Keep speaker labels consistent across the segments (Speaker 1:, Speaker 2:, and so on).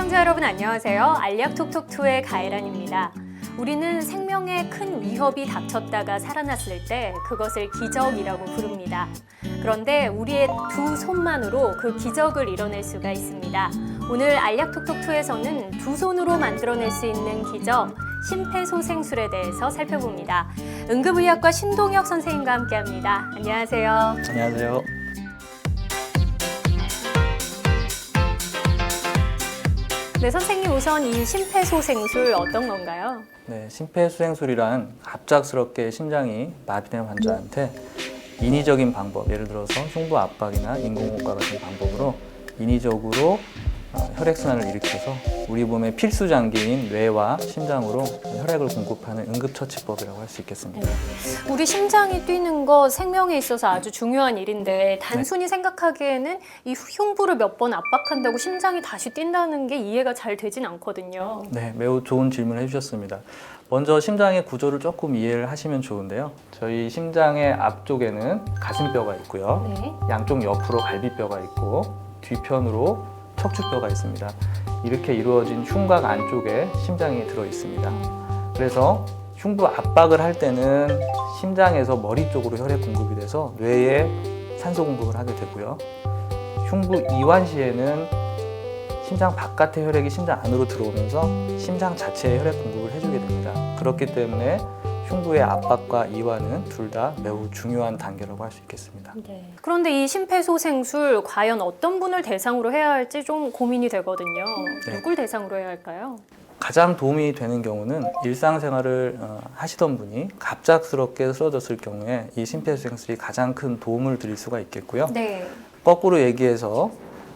Speaker 1: 시청자 여러분 안녕하세요. 알약톡톡2의 가혜란입니다. 우리는 생명에 큰 위협이 닥쳤다가 살아났을 때 그것을 기적이라고 부릅니다. 그런데 우리의 두 손만으로 그 기적을 이뤄낼 수가 있습니다. 오늘 알약톡톡2에서는 두 손으로 만들어낼 수 있는 기적, 심폐소생술에 대해서 살펴봅니다. 응급의학과 신동혁 선생님과 함께합니다. 안녕하세요.
Speaker 2: 안녕하세요.
Speaker 1: 네, 선생님 우선 이 심폐소생술 어떤 건가요?
Speaker 2: 네, 심폐소생술이란 갑작스럽게 심장이 마비된 환자한테 인위적인 방법, 예를 들어서 흉부 압박이나 인공호흡과 같은 방법으로 인위적으로 혈액순환을 일으켜서 우리 몸의 필수 장기인 뇌와 심장으로 혈액을 공급하는 응급처치법이라고 할 수 있겠습니다.
Speaker 1: 우리 심장이 뛰는 거 생명에 있어서 아주 중요한 일인데 단순히 생각하기에는 이 흉부를 몇 번 압박한다고 심장이 다시 뛴다는 게 이해가 잘 되진 않거든요.
Speaker 2: 네, 매우 좋은 질문을 해주셨습니다. 먼저 심장의 구조를 조금 이해를 하시면 좋은데요. 저희 심장의 앞쪽에는 가슴뼈가 있고요.
Speaker 1: 네.
Speaker 2: 양쪽 옆으로 갈비뼈가 있고 뒤편으로 척추뼈가 있습니다. 이렇게 이루어진 흉곽 안쪽에 심장이 들어 있습니다. 그래서 흉부 압박을 할 때는 심장에서 머리 쪽으로 혈액 공급이 돼서 뇌에 산소 공급을 하게 되고요. 흉부 이완 시에는 심장 바깥의 혈액이 심장 안으로 들어오면서 심장 자체에 혈액 공급을 해주게 됩니다. 그렇기 때문에 흉부의 압박과 이완은 둘 다 매우 중요한 단계라고 할 수 있겠습니다.
Speaker 1: 네. 그런데 이 심폐소생술 과연 어떤 분을 대상으로 해야 할지 좀 고민이 되거든요.
Speaker 2: 네.
Speaker 1: 누굴 대상으로 해야 할까요?
Speaker 2: 가장 도움이 되는 경우는 일상생활을 하시던 분이 갑작스럽게 쓰러졌을 경우에 이 심폐소생술이 가장 큰 도움을 드릴 수가 있겠고요.
Speaker 1: 네.
Speaker 2: 거꾸로 얘기해서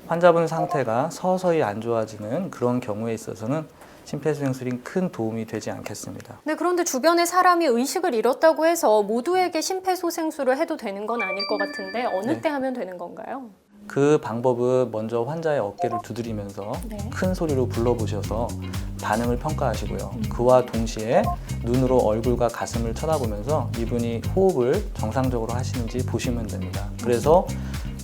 Speaker 2: 환자분 상태가 서서히 안 좋아지는 그런 경우에 있어서는 심폐소생술이 큰 도움이 되지 않겠습니다.
Speaker 1: 네, 그런데 주변에 사람이 의식을 잃었다고 해서 모두에게 심폐소생술을 해도 되는 건 아닐 것 같은데 어느
Speaker 2: 네.
Speaker 1: 때 하면 되는 건가요?
Speaker 2: 그 방법은 먼저 환자의 어깨를 두드리면서
Speaker 1: 네.
Speaker 2: 큰 소리로 불러보셔서 반응을 평가하시고요. 그와 동시에 눈으로 얼굴과 가슴을 쳐다보면서 이분이 호흡을 정상적으로 하시는지 보시면 됩니다. 그래서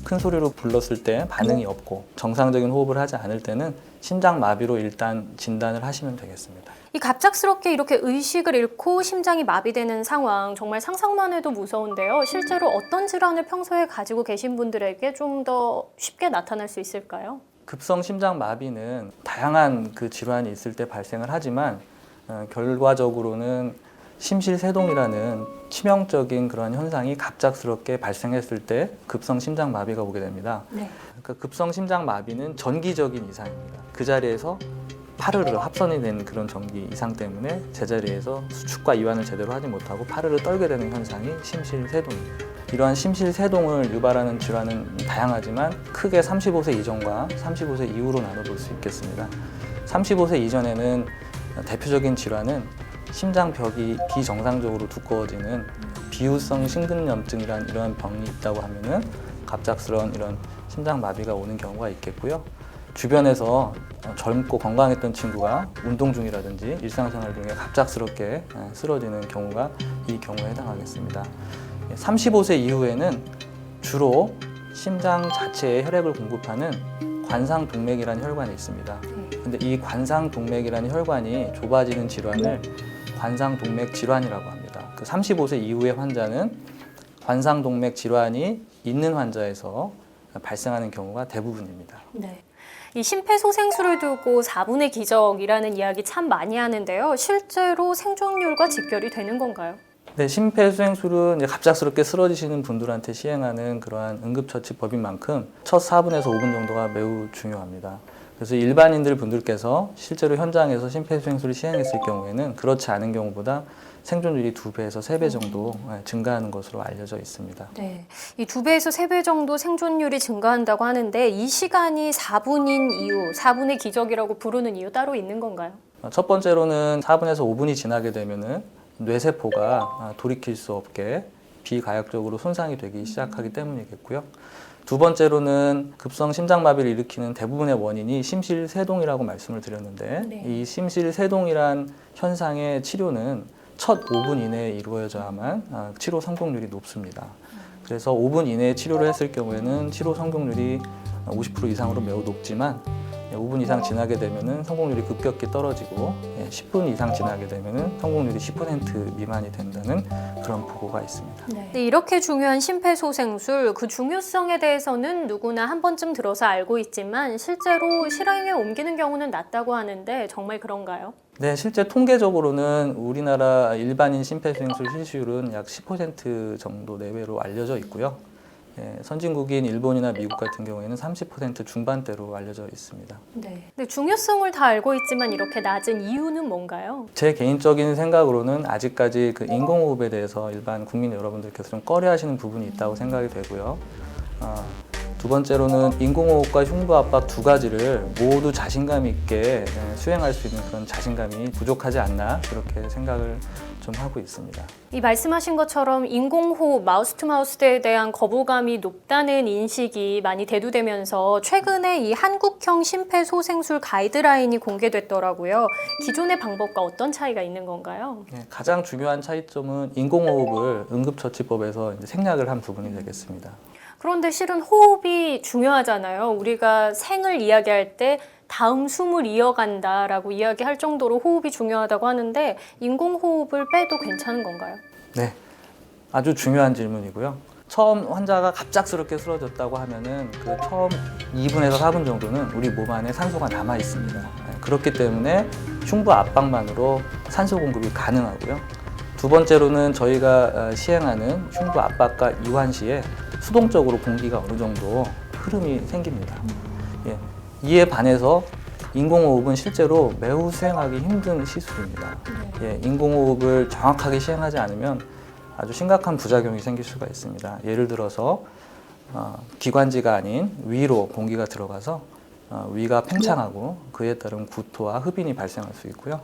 Speaker 2: 큰 소리로 불렀을 때 반응이 없고 정상적인 호흡을 하지 않을 때는 심장 마비로 일단 진단을 하시면 되겠습니다.
Speaker 1: 이 갑작스럽게 이렇게 의식을 잃고 심장이 마비되는 상황 정말 상상만 해도 무서운데요. 실제로 어떤 질환을 평소에 가지고 계신 분들에게 좀 더 쉽게 나타날 수 있을까요?
Speaker 2: 급성 심장 마비는 다양한 그 질환이 있을 때 발생을 하지만 결과적으로는 심실세동이라는 치명적인 그런 현상이 갑작스럽게 발생했을 때 급성 심장 마비가 오게 됩니다.
Speaker 1: 네.
Speaker 2: 그러니까 급성 심장 마비는 전기적인 이상입니다. 그 자리에서 파르르 합선이 된 그런 전기 이상 때문에 제자리에서 수축과 이완을 제대로 하지 못하고 파르르 떨게 되는 현상이 심실세동입니다. 이러한 심실세동을 유발하는 질환은 다양하지만 크게 35세 이전과 35세 이후로 나눠볼 수 있겠습니다. 35세 이전에는 대표적인 질환은 심장벽이 비정상적으로 두꺼워지는 비후성 심근염증이란 이러한 병이 있다고 하면은 갑작스러운 이런 심장 마비가 오는 경우가 있겠고요. 주변에서 젊고 건강했던 친구가 운동 중이라든지 일상생활 중에 갑작스럽게 쓰러지는 경우가 이 경우에 해당하겠습니다. 35세 이후에는 주로 심장 자체에 혈액을 공급하는 관상동맥이라는 혈관이 있습니다. 근데 이 관상동맥이라는 혈관이 좁아지는 질환을 관상동맥 질환이라고 합니다. 그 35세 이후의 환자는 관상동맥 질환이 있는 환자에서 발생하는 경우가 대부분입니다.
Speaker 1: 네. 이 심폐소생술을 두고 4분의 기적이라는 이야기 참 많이 하는데요. 실제로 생존율과 직결이 되는 건가요?
Speaker 2: 네, 심폐소생술은 이제 갑작스럽게 쓰러지시는 분들한테 시행하는 그러한 응급처치법인 만큼 첫 4분에서 5분 정도가 매우 중요합니다. 그래서 일반인들 분들께서 실제로 현장에서 심폐소생술을 시행했을 경우에는 그렇지 않은 경우보다 생존율이 2배에서 3배 정도 증가하는 것으로 알려져 있습니다.
Speaker 1: 네, 이 2배에서 3배 정도 생존율이 증가한다고 하는데 이 시간이 4분인 이유, 4분의 기적이라고 부르는 이유 따로 있는 건가요?
Speaker 2: 첫 번째로는 4분에서 5분이 지나게 되면은 뇌세포가 돌이킬 수 없게 비가역적으로 손상이 되기 시작하기 때문이겠고요. 두 번째로는 급성 심장마비를 일으키는 대부분의 원인이 심실세동이라고 말씀을 드렸는데
Speaker 1: 네.
Speaker 2: 이 심실세동이란 현상의 치료는 첫 5분 이내에 이루어져야만 치료 성공률이 높습니다. 그래서 5분 이내에 치료를 했을 경우에는 치료 성공률이 50% 이상으로 매우 높지만 5분 이상 지나게 되면은 성공률이 급격히 떨어지고 10분 이상 지나게 되면은 성공률이 10% 미만이 된다는 그런 보고가 있습니다.
Speaker 1: 네, 이렇게 중요한 심폐소생술 그 중요성에 대해서는 누구나 한 번쯤 들어서 알고 있지만 실제로 실행에 옮기는 경우는 낮다고 하는데 정말 그런가요?
Speaker 2: 네, 실제 통계적으로는 우리나라 일반인 심폐소생술 실시율은 약 10% 정도 내외로 알려져 있고요. 선진국인 일본이나 미국 같은 경우에는 30% 중반대로 알려져 있습니다.
Speaker 1: 네. 근데 중요성을 다 알고 있지만 이렇게 낮은 이유는 뭔가요?
Speaker 2: 제 개인적인 생각으로는 아직까지 그 인공호흡에 대해서 일반 국민 여러분들께서 좀 꺼려하시는 부분이 있다고 생각이 되고요. 두 번째로는 인공호흡과 흉부압박 두 가지를 모두 자신감 있게 수행할 수 있는 그런 자신감이 부족하지 않나 그렇게 생각을 좀 하고 있습니다.
Speaker 1: 이 말씀하신 것처럼 인공호흡, 마우스-투-마우스에 대한 거부감이 높다는 인식이 많이 대두되면서 최근에 이 한국형 심폐소생술 가이드라인이 공개됐더라고요. 기존의 방법과 어떤 차이가 있는 건가요?
Speaker 2: 네, 가장 중요한 차이점은 인공호흡을 응급처치법에서 이제 생략을 한 부분이 되겠습니다.
Speaker 1: 그런데 실은 호흡이 중요하잖아요. 우리가 생을 이야기할 때 다음 숨을 이어간다라고 이야기할 정도로 호흡이 중요하다고 하는데 인공호흡을 빼도 괜찮은 건가요?
Speaker 2: 네, 아주 중요한 질문이고요. 처음 환자가 갑작스럽게 쓰러졌다고 하면은 그 처음 2분에서 4분 정도는 우리 몸 안에 산소가 남아 있습니다. 그렇기 때문에 흉부 압박만으로 산소 공급이 가능하고요. 두 번째로는 저희가 시행하는 흉부 압박과 이완 시에 수동적으로 공기가 어느 정도 흐름이 생깁니다. 이에 반해서 인공호흡은 실제로 매우 수행하기 힘든 시술입니다. 인공호흡을 정확하게 시행하지 않으면 아주 심각한 부작용이 생길 수가 있습니다. 예를 들어서 기관지가 아닌 위로 공기가 들어가서 위가 팽창하고 그에 따른 구토와 흡인이 발생할 수 있고요.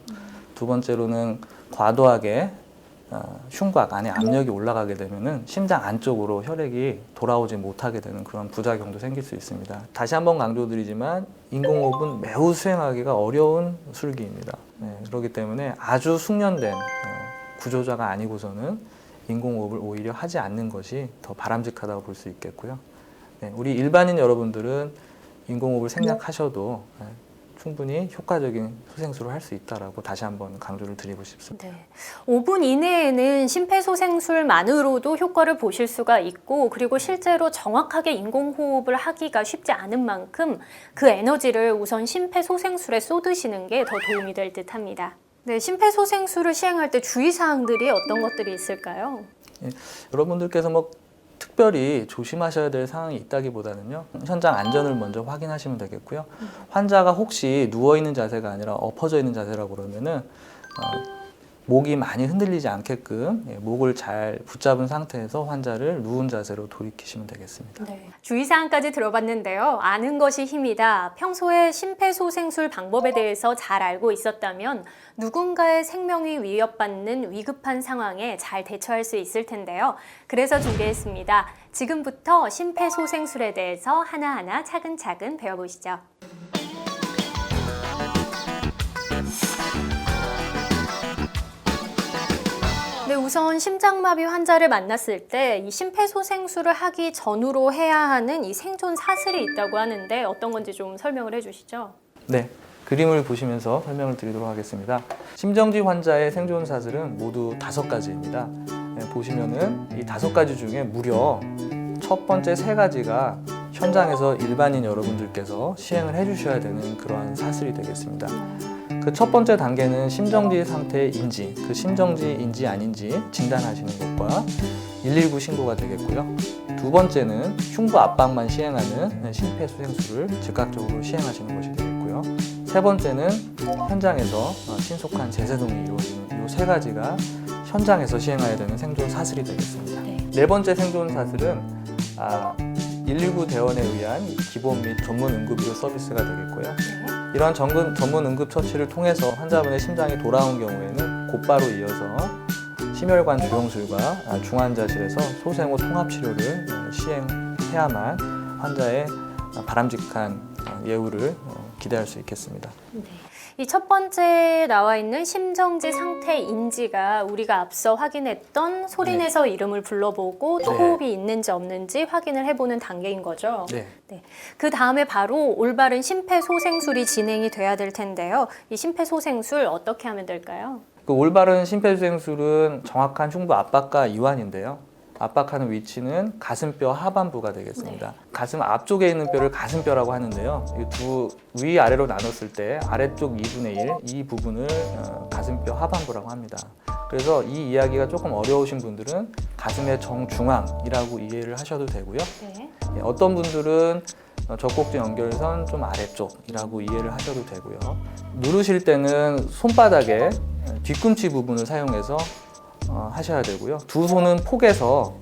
Speaker 2: 두 번째로는 과도하게 흉곽 안에 압력이 올라가게 되면은 심장 안쪽으로 혈액이 돌아오지 못하게 되는 그런 부작용도 생길 수 있습니다. 다시 한번 강조드리지만 인공호흡은 매우 수행하기가 어려운 술기입니다. 그렇기 때문에 아주 숙련된 구조자가 아니고서는 인공호흡을 오히려 하지 않는 것이 더 바람직하다고 볼 수 있겠고요. 우리 일반인 여러분들은 인공호흡을 생략하셔도 충분히 효과적인 소생술을 할 수 있다라고 다시 한번 강조를 드리고 싶습니다.
Speaker 1: 5분 이내에는 심폐소생술만으로도 효과를 보실 수가 있고 그리고 실제로 정확하게 인공호흡을 하기가 쉽지 않은 만큼 그 에너지를 우선 심폐소생술에 쏟으시는 게 더 도움이 될 듯합니다. 네, 심폐소생술을 시행할 때 주의사항들이 어떤 것들이 있을까요?
Speaker 2: 여러분들께서 특별히 조심하셔야 될 상황이 있다기보다는요, 현장 안전을 먼저 확인하시면 되겠고요. 환자가 혹시 누워있는 자세가 아니라 엎어져 있는 자세라고 그러면은 목이 많이 흔들리지 않게끔 목을 잘 붙잡은 상태에서 환자를 누운 자세로 돌이키시면 되겠습니다.
Speaker 1: 주의사항까지 들어봤는데요. 아는 것이 힘이다. 평소에 심폐소생술 방법에 대해서 잘 알고 있었다면 누군가의 생명이 위협받는 위급한 상황에 잘 대처할 수 있을 텐데요. 그래서 준비했습니다. 지금부터 심폐소생술에 대해서 하나하나 차근차근 배워보시죠. 네, 우선 심장마비 환자를 만났을 때 이 심폐소생술을 하기 전후로 해야 하는 이 생존 사슬이 있다고 하는데 어떤 건지 좀 설명을 해주시죠.
Speaker 2: 네, 그림을 보시면서 설명을 드리도록 하겠습니다. 심정지 환자의 생존 사슬은 모두 5가지입니다. 보시면은 이 5가지 중에 무려 첫 번째 3가지가 현장에서 일반인 여러분들께서 시행을 해주셔야 되는 그러한 사슬이 되겠습니다. 그 첫 번째 단계는 심정지 상태의 인지, 그 심정지인지 아닌지 진단하시는 것과 119 신고가 되겠고요. 두 번째는 흉부 압박만 시행하는 심폐소생술을 즉각적으로 시행하시는 것이 되겠고요. 세 번째는 현장에서 신속한 재세동이 이루어지는 이 3가지가 현장에서 시행해야 되는 생존 사슬이 되겠습니다. 네 번째 생존 사슬은 119 대원에 의한 기본 및 전문 응급의료 서비스가 되겠고요. 이러한 전문 응급 처치를 통해서 환자분의 심장이 돌아온 경우에는 곧바로 이어서 심혈관 조영술과 중환자실에서 소생후 통합 치료를 시행해야만 환자의 바람직한 예후를 기대할 수 있겠습니다.
Speaker 1: 이 첫 번째 나와 있는 심정지 상태 인지가 우리가 앞서 확인했던 소리내서 이름을 불러보고 또
Speaker 2: 네.
Speaker 1: 호흡이 있는지 없는지 확인을 해보는 단계인 거죠.
Speaker 2: 네.
Speaker 1: 그 다음에 바로 올바른 심폐소생술이 진행이 돼야 될 텐데요. 이 심폐소생술 어떻게 하면 될까요?
Speaker 2: 그 올바른 심폐소생술은 정확한 흉부 압박과 이완인데요. 압박하는 위치는 가슴뼈 하반부가 되겠습니다. 가슴 앞쪽에 있는 뼈를 가슴뼈라고 하는데요. 이 두 위아래로 나눴을 때 아래쪽 2분의 1, 이 부분을 가슴뼈 하반부라고 합니다. 그래서 이 이야기가 조금 어려우신 분들은 가슴의 정중앙이라고 이해를 하셔도 되고요.
Speaker 1: 네.
Speaker 2: 어떤 분들은 젖꼭지 연결선 좀 아래쪽이라고 이해를 하셔도 되고요. 누르실 때는 손바닥에 뒤꿈치 부분을 사용해서 하셔야 되고요. 두 손은 폭에서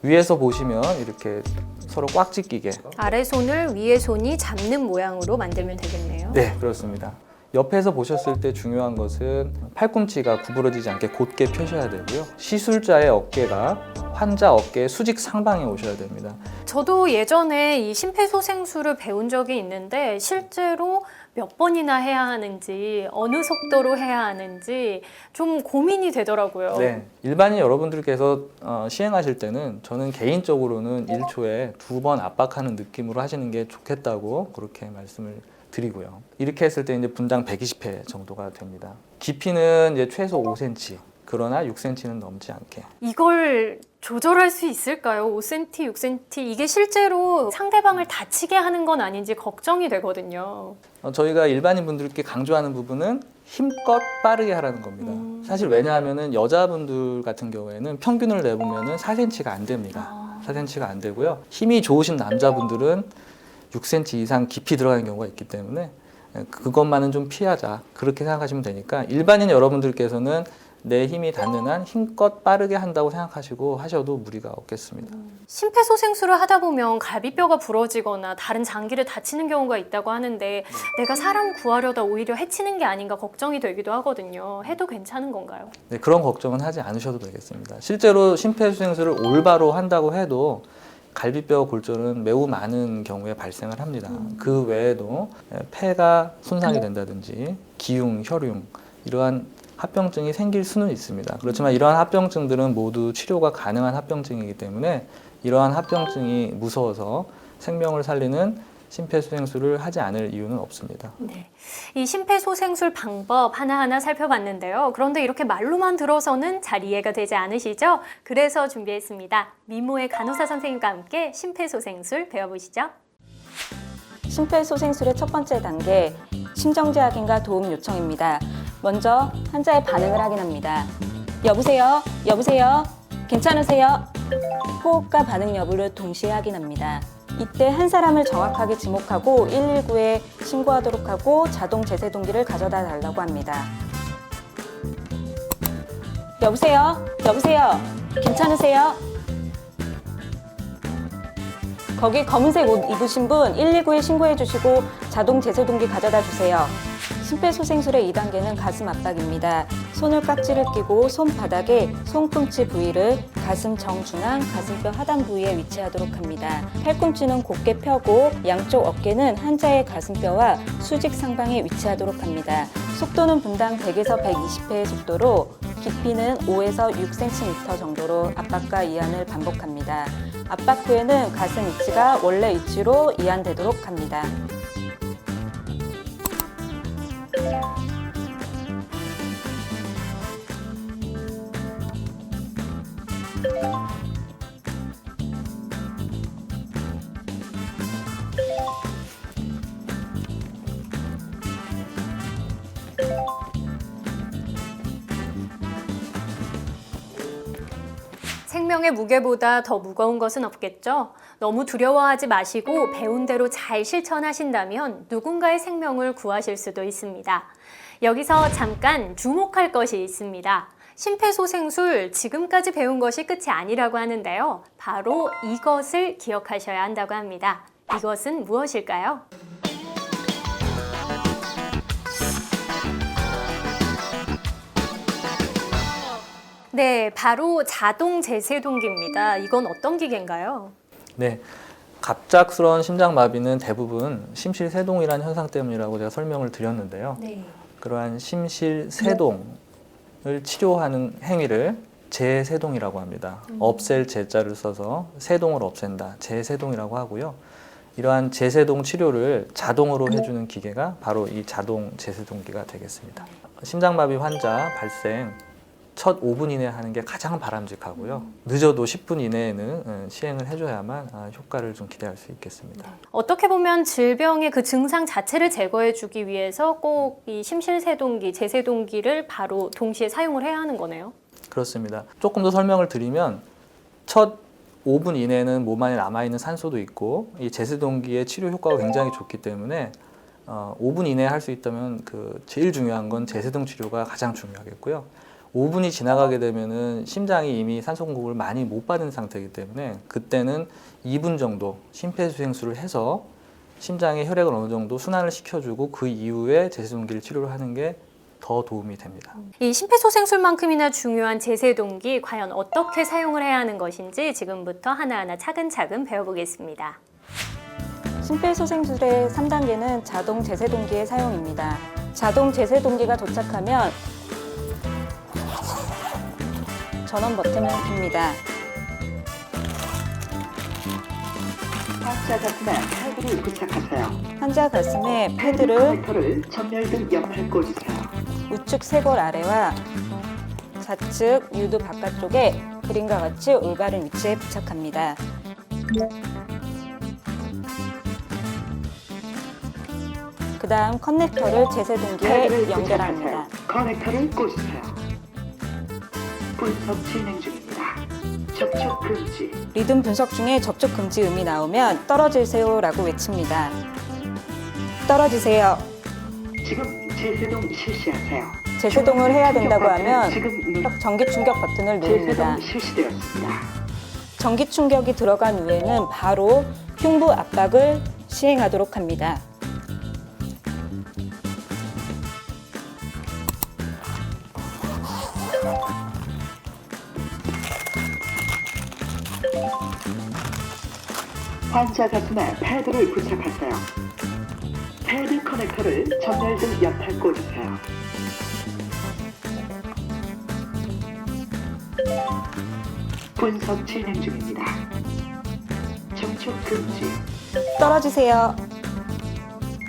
Speaker 2: 위에서 보시면 이렇게 서로 꽉 찢기게.
Speaker 1: 아래 손을 위에 손이 잡는 모양으로 만들면 되겠네요.
Speaker 2: 네, 그렇습니다. 옆에서 보셨을 때 중요한 것은 팔꿈치가 구부러지지 않게 곧게 펴셔야 되고요. 시술자의 어깨가 환자 어깨의 수직 상방에 오셔야 됩니다.
Speaker 1: 저도 예전에 이 심폐소생술을 배운 적이 있는데 실제로 몇 번이나 해야 하는지 어느 속도로 해야 하는지 좀 고민이 되더라고요.
Speaker 2: 네, 일반인 여러분들께서 시행하실 때는 저는 개인적으로는 1초에 2번 압박하는 느낌으로 하시는 게 좋겠다고 그렇게 말씀을 드리고요. 이렇게 했을 때 이제 분당 120회 정도가 됩니다. 깊이는 이제 최소 5cm, 그러나 6cm는 넘지 않게.
Speaker 1: 이걸 조절할 수 있을까요? 5cm, 6cm 이게 실제로 상대방을 다치게 하는 건 아닌지 걱정이 되거든요.
Speaker 2: 저희가 일반인 분들께 강조하는 부분은 힘껏 빠르게 하라는 겁니다. 사실 왜냐하면은 여자분들 같은 경우에는 평균을 내보면은 4cm가 안 됩니다. 4cm가 안 되고요. 힘이 좋으신 남자분들은 6cm 이상 깊이 들어가는 경우가 있기 때문에 그것만은 좀 피하자, 그렇게 생각하시면 되니까 일반인 여러분들께서는 내 힘이 닿는 한 힘껏 빠르게 한다고 생각하시고 하셔도 무리가 없겠습니다.
Speaker 1: 심폐소생술을 하다 보면 갈비뼈가 부러지거나 다른 장기를 다치는 경우가 있다고 하는데 내가 사람 구하려다 오히려 해치는 게 아닌가 걱정이 되기도 하거든요. 해도 괜찮은 건가요?
Speaker 2: 네, 그런 걱정은 하지 않으셔도 되겠습니다. 실제로 심폐소생술을 올바로 한다고 해도 갈비뼈 골절은 매우 많은 경우에 발생을 합니다. 그 외에도 폐가 손상이 된다든지 기흉, 혈융 이러한 합병증이 생길 수는 있습니다. 그렇지만 이러한 합병증들은 모두 치료가 가능한 합병증이기 때문에 이러한 합병증이 무서워서 생명을 살리는 심폐소생술을 하지 않을 이유는 없습니다.
Speaker 1: 네. 이 심폐소생술 방법 하나하나 살펴봤는데요. 그런데 이렇게 말로만 들어서는 잘 이해가 되지 않으시죠? 그래서 준비했습니다. 미모의 간호사 선생님과 함께 심폐소생술 배워보시죠.
Speaker 3: 심폐소생술의 첫 번째 단계, 심정지 확인과 도움 요청입니다. 먼저 환자의 반응을 확인합니다. 여보세요? 여보세요? 괜찮으세요? 호흡과 반응 여부를 동시에 확인합니다. 이때 한 사람을 정확하게 지목하고 119에 신고하도록 하고 자동 제세 동기를 가져다 달라고 합니다. 여보세요? 여보세요? 괜찮으세요? 거기 검은색 옷 입으신 분 119에 신고해 주시고 자동 제세 동기 가져다 주세요. 심폐소생술의 2단계는 가슴 압박입니다. 손을 깍지를 끼고 손바닥에 손꿈치 부위를 가슴 정중앙, 가슴뼈 하단 부위에 위치하도록 합니다. 팔꿈치는 곧게 펴고 양쪽 어깨는 환자의 가슴뼈와 수직 상방에 위치하도록 합니다. 속도는 분당 100에서 120회의 속도로 깊이는 5에서 6cm 정도로 압박과 이완을 반복합니다. 압박 후에는 가슴 위치가 원래 위치로 이완되도록 합니다.
Speaker 1: 생명의 무게보다 더 무거운 것은 없겠죠? 너무 두려워하지 마시고 배운 대로 잘 실천하신다면 누군가의 생명을 구하실 수도 있습니다. 여기서 잠깐 주목할 것이 있습니다. 심폐소생술 지금까지 배운 것이 끝이 아니라고 하는데요. 바로 이것을 기억하셔야 한다고 합니다. 이것은 무엇일까요? 네, 바로 자동 제세 동기입니다. 이건 어떤 기계인가요?
Speaker 2: 네, 갑작스러운 심장마비는 대부분 심실세동이라는 현상 때문이라고 제가 설명을 드렸는데요.
Speaker 1: 네.
Speaker 2: 그러한 심실세동을 치료하는 행위를 재세동이라고 합니다. 없앨 재자를 써서 세동을 없앤다. 재세동이라고 하고요. 이러한 재세동 치료를 자동으로 해주는 기계가 바로 이 자동 재세동기가 되겠습니다. 심장마비 환자 발생 첫 5분 이내에 하는 게 가장 바람직하고요. 늦어도 10분 이내에는 시행을 해줘야만 효과를 좀 기대할 수 있겠습니다.
Speaker 1: 어떻게 보면 질병의 그 증상 자체를 제거해주기 위해서 꼭 이 심실세동기, 재세동기를 바로 동시에 사용을 해야 하는 거네요.
Speaker 2: 그렇습니다. 조금 더 설명을 드리면 첫 5분 이내에는 몸 안에 남아있는 산소도 있고 이 재세동기의 치료 효과가 굉장히 좋기 때문에 5분 이내에 할 수 있다면 제일 중요한 건 재세동 치료가 가장 중요하겠고요. 5분이 지나가게 되면은 심장이 이미 산소 공급을 많이 못 받은 상태이기 때문에 그때는 2분 정도 심폐소생술을 해서 심장의 혈액을 어느 정도 순환을 시켜주고 그 이후에 재세동기를 치료를 하는 게 더 도움이 됩니다.
Speaker 1: 이 심폐소생술만큼이나 중요한 재세동기 과연 어떻게 사용을 해야 하는 것인지 지금부터 하나하나 차근차근 배워보겠습니다.
Speaker 3: 심폐소생술의 3단계는 자동 재세동기의 사용입니다. 자동 재세동기가 도착하면 전원 버튼을 눕니다.
Speaker 4: 환자 가슴에 패드를 부착하세요.
Speaker 3: 환자 가슴에
Speaker 4: 패드
Speaker 3: 패드를
Speaker 4: 커넥터를 전멸등 옆에 꽂으세요.
Speaker 3: 우측 쇄골 아래와 좌측 유두 바깥쪽에 그림과 같이 올바른 위치에 부착합니다. 그 다음 커넥터를 재세동기에
Speaker 4: 패드를
Speaker 3: 연결합니다.
Speaker 4: 부착하세요. 커넥터를 꽂으세요. 분석 진행 중입니다. 접촉 금지.
Speaker 3: 리듬 분석 중에 접촉 금지 음이 나오면 떨어지세요라고 외칩니다. 떨어지세요.
Speaker 4: 지금 재세동 실시하세요.
Speaker 3: 재세동을 해야 된다고 하면
Speaker 4: 지금
Speaker 3: 전기 충격 버튼을 누릅니다.
Speaker 4: 재세동 실시되었습니다.
Speaker 3: 전기 충격이 들어간 후에는 바로 흉부 압박을 시행하도록 합니다.
Speaker 4: 환자 가슴에 패드를 부착하세요. 패드 커넥터를 전멸등 옆에 꽂으세요. 분석 진행 중입니다. 접촉 금지.
Speaker 3: 떨어지세요.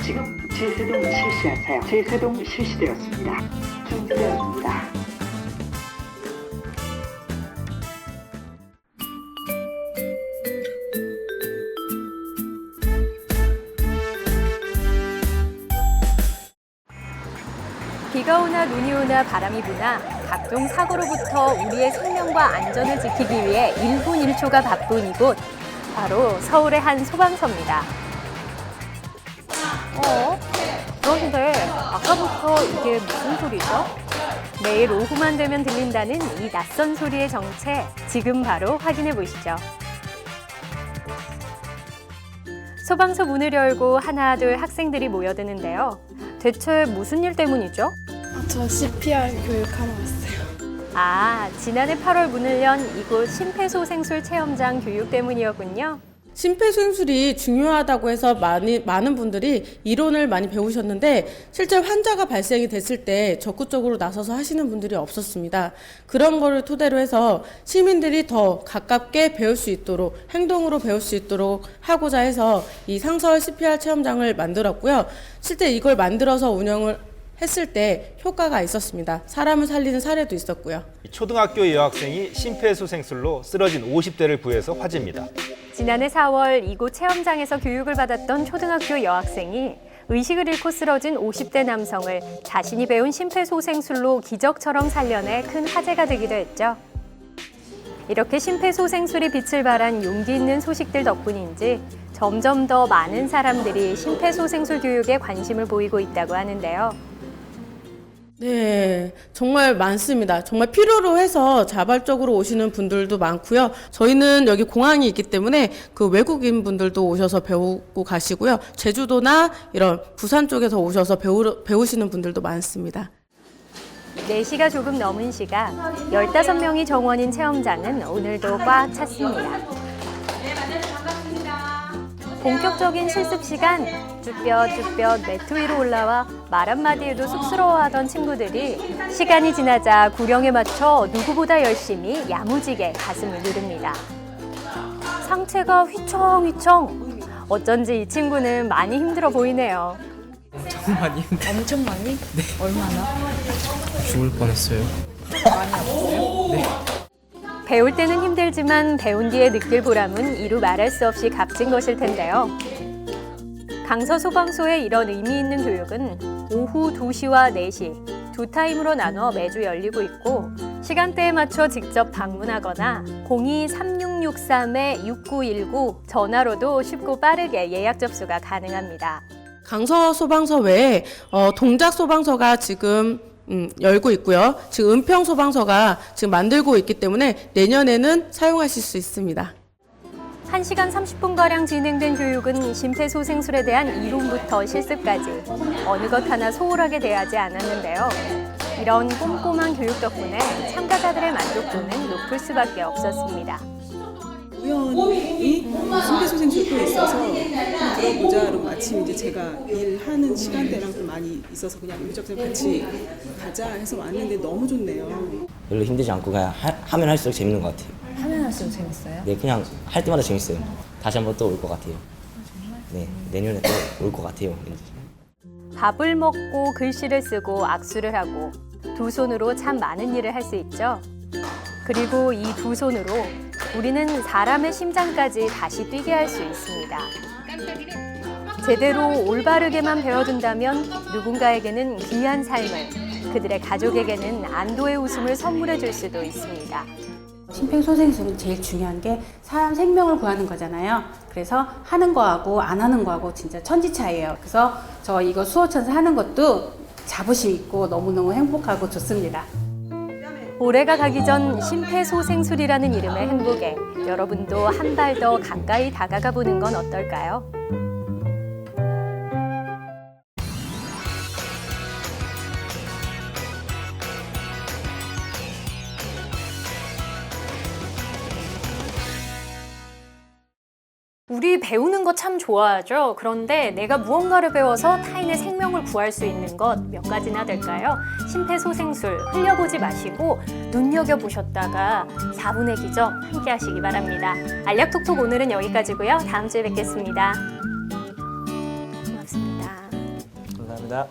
Speaker 4: 지금 재세동 실시하세요. 재세동 실시되었습니다. 준비되었습니다.
Speaker 1: 비가 오나 눈이 오나 바람이 부나 각종 사고로부터 우리의 생명과 안전을 지키기 위해 1분 1초가 바쁜 이곳, 바로 서울의 한 소방서입니다. 그런데 아까부터 이게 무슨 소리죠? 매일 오후만 되면 들린다는 이 낯선 소리의 정체, 지금 바로 확인해 보시죠. 소방서 문을 열고 하나 둘 학생들이 모여드는데요. 대체 무슨 일 때문이죠?
Speaker 5: 저 CPR 교육하러 왔어요.
Speaker 1: 지난해 8월 문을 연 이곳 심폐소생술 체험장 교육 때문이었군요.
Speaker 5: 심폐소생술이 중요하다고 해서 많은 분들이 이론을 많이 배우셨는데 실제 환자가 발생이 됐을 때 적극적으로 나서서 하시는 분들이 없었습니다. 그런 거를 토대로 해서 시민들이 더 가깝게 배울 수 있도록 행동으로 배울 수 있도록 하고자 해서 이 상설 CPR 체험장을 만들었고요. 실제 이걸 만들어서 운영을 했을 때 효과가 있었습니다. 사람을 살리는 사례도 있었고요.
Speaker 6: 초등학교 여학생이 심폐소생술로 쓰러진 50대를 구해서 화제입니다.
Speaker 1: 지난해 4월 이곳 체험장에서 교육을 받았던 초등학교 여학생이 의식을 잃고 쓰러진 50대 남성을 자신이 배운 심폐소생술로 기적처럼 살려내 큰 화제가 되기도 했죠. 이렇게 심폐소생술이 빛을 발한 용기 있는 소식들 덕분인지 점점 더 많은 사람들이 심폐소생술 교육에 관심을 보이고 있다고 하는데요.
Speaker 5: 네, 정말 많습니다. 정말 필요로 해서 자발적으로 오시는 분들도 많고요. 저희는 여기 공항이 있기 때문에 그 외국인 분들도 오셔서 배우고 가시고요. 제주도나 이런 부산 쪽에서 오셔서 배우시는 분들도 많습니다.
Speaker 1: 4시가 조금 넘은 시각, 15명이 정원인 체험장은 오늘도 꽉 찼습니다.
Speaker 7: 네, 만나서 반갑습니다.
Speaker 1: 본격적인 실습 시간, 쭈뼛쭈뼛 매트 위로 올라와 말 한마디에도 쑥스러워하던 친구들이 시간이 지나자 구령에 맞춰 누구보다 열심히 야무지게 가슴을 누릅니다. 상체가 휘청휘청. 어쩐지 이 친구는 많이 힘들어 보이네요.
Speaker 7: 엄청 많이? 네. 얼마나?
Speaker 8: 죽을 뻔했어요.
Speaker 1: 배울 때는 힘들지만 배운 뒤에 느낄 보람은 이루 말할 수 없이 값진 것일 텐데요. 강서소방서의 이런 의미 있는 교육은 오후 2시와 4시 두 타임으로 나눠 매주 열리고 있고 시간대에 맞춰 직접 방문하거나 02-3663-6919 전화로도 쉽고 빠르게 예약 접수가 가능합니다.
Speaker 5: 강서 소방서 외에 동작 소방서가 지금 열고 있고요. 지금 은평 소방서가 지금 만들고 있기 때문에 내년에는 사용하실 수 있습니다.
Speaker 1: 1시간 30분가량 진행된 교육은 심폐소생술에 대한 이론부터 실습까지 어느 것 하나 소홀하게 대하지 않았는데요. 이런 꼼꼼한 교육 덕분에 참가자들의 만족도는 높을 수밖에 없었습니다.
Speaker 9: 우연히 심폐소생술도 있어서 들어보자로 마침 이제 제가 일하는 시간대랑 좀 많이 있어서 그냥 유적생 같이 가자 해서 왔는데 너무 좋네요.
Speaker 10: 별로 힘들지 않고 그냥 하면 할수록 재밌는 것 같아요.
Speaker 7: 하면 할수록 재밌어요?
Speaker 10: 네, 그냥 할 때마다 재밌어요. 다시 한번 또 올 것 같아요. 네, 내년에 또 올 것 같아요. 왠지.
Speaker 1: 밥을 먹고 글씨를 쓰고 악수를 하고 두 손으로 참 많은 일을 할 수 있죠. 그리고 이 두 손으로 우리는 사람의 심장까지 다시 뛰게 할 수 있습니다. 제대로 올바르게만 배워둔다면 누군가에게는 귀한 삶을, 그들의 가족에게는 안도의 웃음을 선물해 줄 수도 있습니다.
Speaker 11: 심폐소생술은 제일 중요한 게 사람 생명을 구하는 거잖아요. 그래서 하는 거하고 안 하는 거하고 진짜 천지 차이예요. 그래서 저 이거 수호천사 하는 것도 자부심 있고 너무너무 행복하고 좋습니다.
Speaker 1: 올해가 가기 전 심폐소생술이라는 이름의 행복에 여러분도 한 발 더 가까이 다가가 보는 건 어떨까요? 우리 배우는 거 참 좋아하죠. 그런데 내가 무언가를 배워서 타인의 생명을 구할 수 있는 것 몇 가지나 될까요? 심폐소생술 흘려보지 마시고 눈여겨보셨다가 4분의 기적 함께 하시기 바랍니다. 알약톡톡 오늘은 여기까지고요. 다음 주에 뵙겠습니다. 고맙습니다.
Speaker 2: 감사합니다.